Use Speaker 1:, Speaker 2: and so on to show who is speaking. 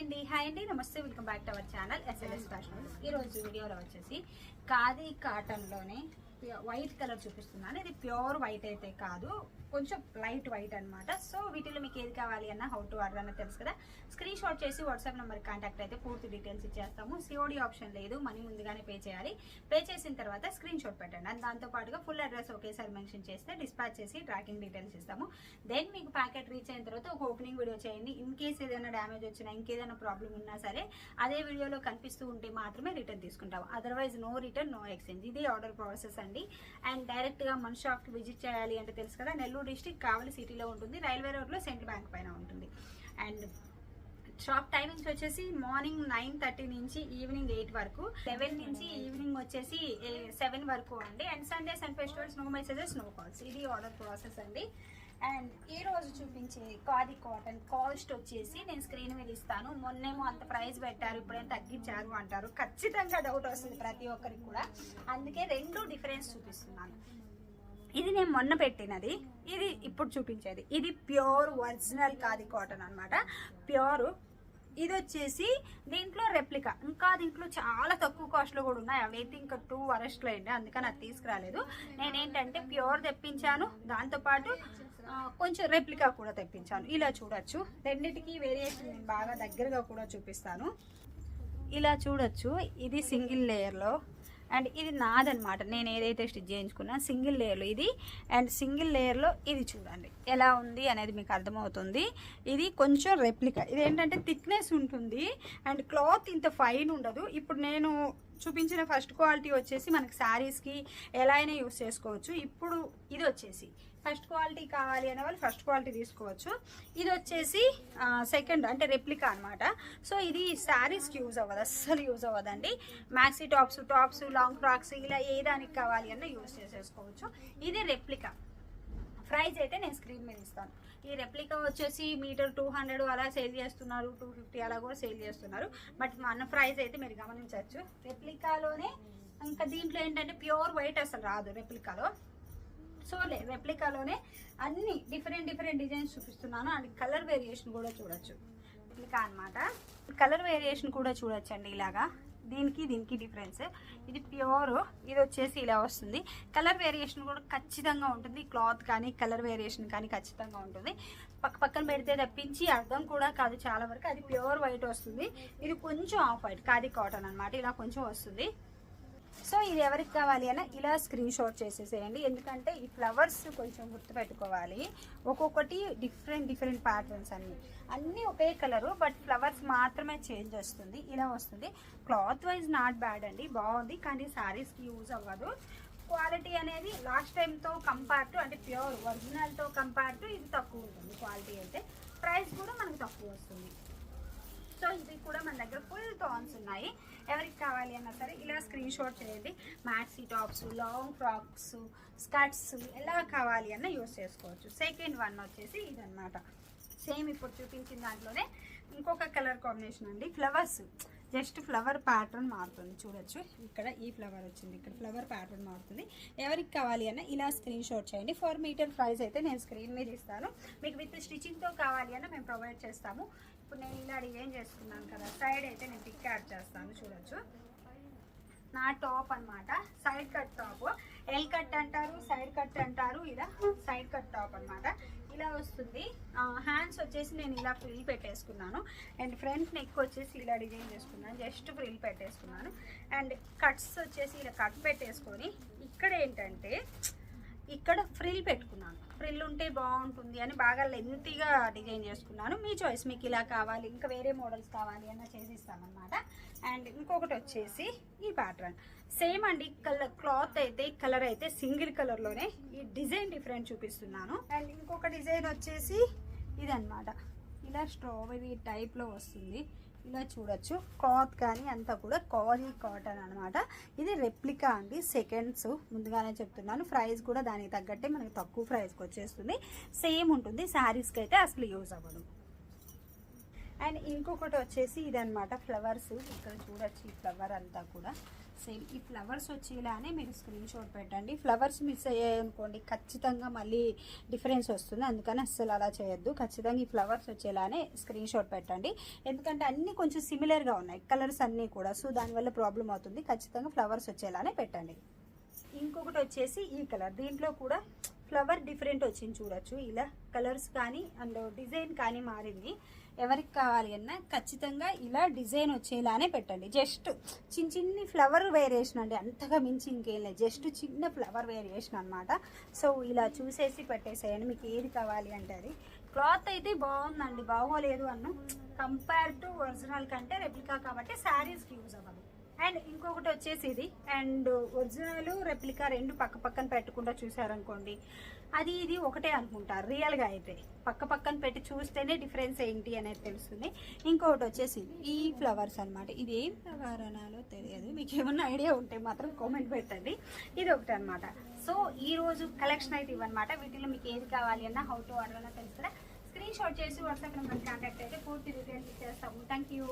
Speaker 1: Hi అండి నమస్తే, welcome back to our channel SLS fashion. ఈ రోజు వీడియోలో వచ్చేసి ఖాదీ కాటన్ లోనే వైట్ కలర్ చూపిస్తున్నాను. ఇది ప్యూర్ వైట్ అయితే కాదు, కొంచెం లైట్ వైట్ అనమాట. సో వీటిలో మీకు ఏది కావాలి అన్న హౌ టు ఆర్డర్ అన్న తెలుసు కదా. స్క్రీన్ షాట్ చేసి వాట్సాప్ నెంబర్ కాంటాక్ట్ అయితే పూర్తి డీటెయిల్స్ ఇచ్చేస్తాము. సిఓడి ఆప్షన్ లేదు, మనీ ముందుగానే పే చేయాలి. పే చేసిన తర్వాత స్క్రీన్ షాట్ పెట్టండి. అండ్ దాంతో పాటుగా ఫుల్ అడ్రస్ ఒకేసారి మెన్షన్ చేస్తే డిస్పాచ్ చేసి ట్రాకింగ్ డీటెయిల్స్ ఇస్తాము. దెన్ మీకు ప్యాకెట్ రీచ్ అయిన తర్వాత ఒక ఓపెనింగ్ వీడియో చేయండి. ఇన్ కేస్ ఏదైనా డ్యామేజ్ వచ్చినా, ఇంకేదైనా ప్రాబ్లం ఉన్నా సరే అదే వీడియోలో కనిపిస్తూ ఉంటే మాత్రమే రిటర్న్ తీసుకుంటాం. Otherwise no return, no exchange. ఇది ఆర్డర్ ప్రాసెస్ అండి. అండ్ డైరెక్ట్ గా మన షాప్ కి విజిట్ చేయాలి అంటే తెలుసు కదా, నెల్లూరు డిస్ట్రిక్ట్ కావలి సిటీలో ఉంటుంది. రైల్వే రోడ్ లో సెంట్రల్ బ్యాంక్ పైన ఉంటుంది. అండ్ షాప్ టైమింగ్స్ వచ్చేసి మార్నింగ్ 9:30 నుంచి ఈవినింగ్ 8 వరకు, 11 నుంచి ఈవినింగ్ వచ్చేసి 7 వరకు అండి. And Sundays and festivals no messages, no calls. ఇది ఆర్డర్ ప్రాసెస్ అండి. అండ్ ఈ రోజు చూపించే ఖాదీ కాటన్ కాస్ట్ వచ్చేసి నేను స్క్రీన్ మీద ఇస్తాను. మొన్నేమో అంత ప్రైస్ పెట్టారు, ఇప్పుడేం తగ్గించారు అంటారు. ఖచ్చితంగా డౌట్ వస్తుంది ప్రతి ఒక్కరికి కూడా. అందుకే రెండు డిఫరెన్స్ చూపిస్తున్నాను. ఇది నేను మొన్న పెట్టినది, ఇది ఇప్పుడు చూపించేది. ఇది ప్యూర్ ఒరిజినల్ ఖాదీ కాటన్ అనమాట. ప్యూర్. ఇది వచ్చేసి దీంట్లో రెప్లికా. ఇంకా దీంట్లో చాలా తక్కువ కాస్ట్లో కూడా ఉన్నాయి. అవైతే ఇంకా 2 వరస్ట్లో అయింది, అందుకని అది తీసుకురాలేదు. నేనేంటంటే ప్యూర్ తెప్పించాను, దాంతోపాటు కొంచెం రెప్లికా కూడా తెప్పించాను. ఇలా చూడొచ్చు. రెండింటికి వేరియేషన్ నేను బాగా దగ్గరగా కూడా చూపిస్తాను. ఇలా చూడొచ్చు. ఇది సింగిల్ లేయర్లో, అండ్ ఇది నాదనమాట. నేను ఏదైతే స్టిచ్ చేయించుకున్నా సింగిల్ లేయర్లో ఇది. అండ్ సింగిల్ లేయర్లో ఇది చూడండి ఎలా ఉంది అనేది మీకు అర్థమవుతుంది. ఇది కొంచెం రెప్లికా. ఇది ఏంటంటే థిక్నెస్ ఉంటుంది అండ్ క్లాత్ ఇంత ఫైన్ ఉండదు. ఇప్పుడు నేను చూపించిన ఫస్ట్ క్వాలిటీ వచ్చేసి మనకి శారీస్కి ఎలా అయినా యూస్ చేసుకోవచ్చు. ఇప్పుడు ఇది వచ్చేసి ఫస్ట్ క్వాలిటీ కావాలి అనే వాళ్ళు ఫస్ట్ క్వాలిటీ తీసుకోవచ్చు. ఇది వచ్చేసి సెకండ్ అంటే రెప్లికా అనమాట. సో ఇది శారీస్కి యూజ్ అవ్వదు, అస్సలు యూజ్ అవ్వదండి. మ్యాక్సీ టాప్స్, లాంగ్ ఫ్రాక్స్ ఇలా ఏ దానికి కావాలి అన్న యూజ్ చేసేసుకోవచ్చు. ఇది రెప్లికా. ప్రైస్ అయితే నేను స్క్రీన్ మీద ఇస్తాను. ఈ రెప్లికా వచ్చేసి మీటర్ 200 అలా సేల్ చేస్తున్నారు, 250 అలా కూడా సేల్ చేస్తున్నారు. బట్ మన ప్రైస్ అయితే మీరు గమనించవచ్చు. రెప్లికాలోనే ఇంకా దీంట్లో ఏంటంటే ప్యూర్ వైట్ అసలు రాదు రెప్లికాలో. సో రెప్లికాలోనే అన్ని డిఫరెంట్ డిజైన్స్ చూపిస్తున్నాను. అండ్ కలర్ వేరియేషన్ కూడా చూడొచ్చు. రెప్లికా అనమాట. కలర్ వేరియేషన్ కూడా చూడొచ్చండి. ఇలాగా దీనికి డిఫరెన్స్. ఇది ప్యూర్, ఇది వచ్చేసి ఇలా వస్తుంది. కలర్ వేరియేషన్ కూడా ఖచ్చితంగా ఉంటుంది. క్లాత్ కానీ కలర్ వేరియేషన్ కానీ ఖచ్చితంగా ఉంటుంది. పక్కన పెడితే తప్పించి అర్థం కూడా కాదు చాలా వరకు. అది ప్యూర్ వైట్ వస్తుంది. ఇది కొంచెం ఆఫ్ వైట్ ఖాదీ కాటన్ అనమాట. ఇలా కొంచెం వస్తుంది. సో ఇది ఎవరికి కావాలి అన్న ఇలా స్క్రీన్ షాట్ చేసేసేయండి. ఎందుకంటే ఈ ఫ్లవర్స్ కొంచెం గుర్తుపెట్టుకోవాలి. ఒక్కొక్కటి డిఫరెంట్ ప్యాటర్న్స్ అన్నీ ఒకే కలరు, బట్ ఫ్లవర్స్ మాత్రమే చేంజ్ వస్తుంది. ఇలా వస్తుంది. క్లాత్ వైజ్ నాట్ బ్యాడ్ అండి, బాగుంది. కానీ శారీస్కి యూజ్ అవ్వదు. క్వాలిటీ అనేది లాస్ట్ టైంతో కంపేర్ టు, అంటే ప్యూర్ ఒరిజినల్తో కంపేర్ టు ఇది తక్కువ ఉంటుంది క్వాలిటీ అయితే. ప్రైస్ కూడా మనకు తక్కువ వస్తుంది. సో ఇది కూడా మన దగ్గర ఫుల్ టాన్స్ ఉన్నాయి. ఎవరికి కావాలి అన్నా సరే ఇలా స్క్రీన్ షాట్ చేయండి. Maxi tops, long frocks, skirts ఎలా కావాలి అన్న యూస్ చేసుకోవచ్చు. సెకండ్ వన్ వచ్చేసి ఇదన్నమాట. సేమ్ ఇప్పుడు చూపించిన దాంట్లోనే ఇంకొక కలర్ కాంబినేషన్ అండి. ఫ్లవర్స్, జస్ట్ ఫ్లవర్ ప్యాటర్న్ మారుతుంది. చూడొచ్చు, ఇక్కడ ఈ ఫ్లవర్ వచ్చింది, ఇక్కడ ఫ్లవర్ ప్యాటర్న్ మారుతుంది. ఎవరికి కావాలి అన్న ఇలా స్క్రీన్ షాట్ చేయండి. 4 మీటర్ ప్రైస్ అయితే నేను స్క్రీన్ మీద ఇస్తాను. మీకు విత్ స్టిచ్చింగ్తో కావాలి అన్న మేము ప్రొవైడ్ చేస్తాము. ఇప్పుడు నేను ఇలా డిజైన్ చేసుకున్నాను కదా, సైడ్ అయితే నేను పిక్ యాడ్ చేస్తాను. చూడొచ్చు, నా టాప్ అనమాట. Side cut top, L cut అంటారు, సైడ్ కట్ అంటారు. ఇలా సైడ్ కట్ టాప్ అనమాట. ఇలా వస్తుంది. హ్యాండ్స్ వచ్చేసి నేను ఇలా ఫ్రిల్ పెట్టేసుకున్నాను. అండ్ ఫ్రంట్ నెక్ వచ్చేసి ఇలా డిజైన్ చేసుకున్నాను, జస్ట్ ఫ్రిల్ పెట్టేసుకున్నాను. అండ్ కట్స్ వచ్చేసి ఇలా కట్ పెట్టేసుకొని ఇక్కడ ఏంటంటే ఇక్కడ ఫ్రిల్ పెట్టుకున్నాను. ఫ్రిల్ ఉంటే బాగుంటుంది అని బాగా లెంతీగా డిజైన్ చేసుకున్నాను. మీ చాయిస్, మీకు ఇలా కావాలి ఇంకా వేరే మోడల్స్ కావాలి అన్న చేసిస్తామన్నమాట. అండ్ ఇంకొకటి వచ్చేసి ఈ ప్యాటర్న్ సేమ్ అండి. క్లాత్ అయితే కలర్ అయితే సింగిల్ కలర్లోనే, ఈ డిజైన్ డిఫరెంట్ చూపిస్తున్నాను. అండ్ ఇంకొక డిజైన్ వచ్చేసి ఇదన్నమాట. ఇలా స్ట్రాబెరీ టైప్లో వస్తుంది. ఇలా చూడొచ్చు. క్లాత్ కానీ అంతా కూడా ఖాదీ కాటన్ అనమాట. ఇది రెప్లికా అండి. సెకండ్స్ ముందుగానే చెప్తున్నాను. ప్రైస్ కూడా దానికి తగ్గట్టే మనకి తక్కువ ప్రైస్కి వచ్చేస్తుంది. సేమ్ ఉంటుంది. శారీస్కి అయితే అసలు యూజ్ అవ్వదు. అండ్ ఇంకొకటి వచ్చేసి ఇదనమాట ఫ్లవర్స్. ఇక్కడ చూడొచ్చు ఈ ఫ్లవర్ అంతా కూడా సేమ్ ఈ ఫ్లవర్స్ వచ్చేలానే మీరు స్క్రీన్ షాట్ పెట్టండి. ఫ్లవర్స్ మిస్ అయ్యాయనుకోండి ఖచ్చితంగా మళ్ళీ డిఫరెన్స్ వస్తుంది, అందుకని అస్సలు అలా చేయొద్దు. ఖచ్చితంగా ఈ ఫ్లవర్స్ వచ్చేలానే స్క్రీన్ షాట్ పెట్టండి, ఎందుకంటే అన్నీ కొంచెం సిమిలర్గా ఉన్నాయి కలర్స్ అన్నీ కూడా, సో దానివల్ల ప్రాబ్లం అవుతుంది. ఖచ్చితంగా ఫ్లవర్స్ వచ్చేలానే పెట్టండి. ఇంకొకటి వచ్చేసి ఈ కలర్, దీంట్లో కూడా ఫ్లవర్ డిఫరెంట్ వచ్చింది చూడొచ్చు. ఇలా కలర్స్ కానీ అండ్ డిజైన్ కానీ మారింది. ఎవరికి కావాలి అన్నా ఖచ్చితంగా ఇలా డిజైన్ వచ్చేలానే పెట్టండి. జస్ట్ చిన్ని ఫ్లవర్ వేరియేషన్ అండి, అంతగా మించి ఇంకేం లేదు, జస్ట్ చిన్న ఫ్లవర్ వేరియేషన్ అనమాట. సో ఇలా చూసేసి పెట్టేసేయండి మీకు ఏది కావాలి అంటే అది. క్లాత్ అయితే బాగుందండి, బాగోలేదు అన్న కంపేర్ టు ఒరిజినల్ కంటే రెప్లికా కాబట్టి శారీస్కి యూజ్ అవ్వదు. అండ్ ఇంకొకటి వచ్చేసి ఇది, అండ్ ఒరిజినల్ రెప్లికా రెండు పక్క పక్కన పెట్టకుండా చూసారనుకోండి అది ఇది ఒకటే అనుకుంటారు. రియల్గా అయితే పక్క పక్కన పెట్టి చూస్తేనే డిఫరెన్స్ ఏంటి అనేది తెలుస్తుంది. ఇంకొకటి వచ్చేసి ఈ ఫ్లవర్స్ అనమాట, ఇది ఏం ఫ్లవర్ అనాలో తెలియదు, మీకు ఏమన్నా ఐడియా ఉంటే మాత్రం కామెంట్ పెట్టండి. ఇది ఒకటి అనమాట. సో ఈ రోజు కలెక్షన్ అయితే ఇవన్నమాట. వీటిలో మీకు ఏది కావాలి అన్నా హౌ టు ఆర్డర్ అన్నా తెలుస్తుందా, స్క్రీన్ షాట్ చేసి వాట్సాప్ నెంబర్ కాంటాక్ట్ అయితే పూర్తి డీటెయిల్స్ ఇచ్చేస్తాము. Thank you.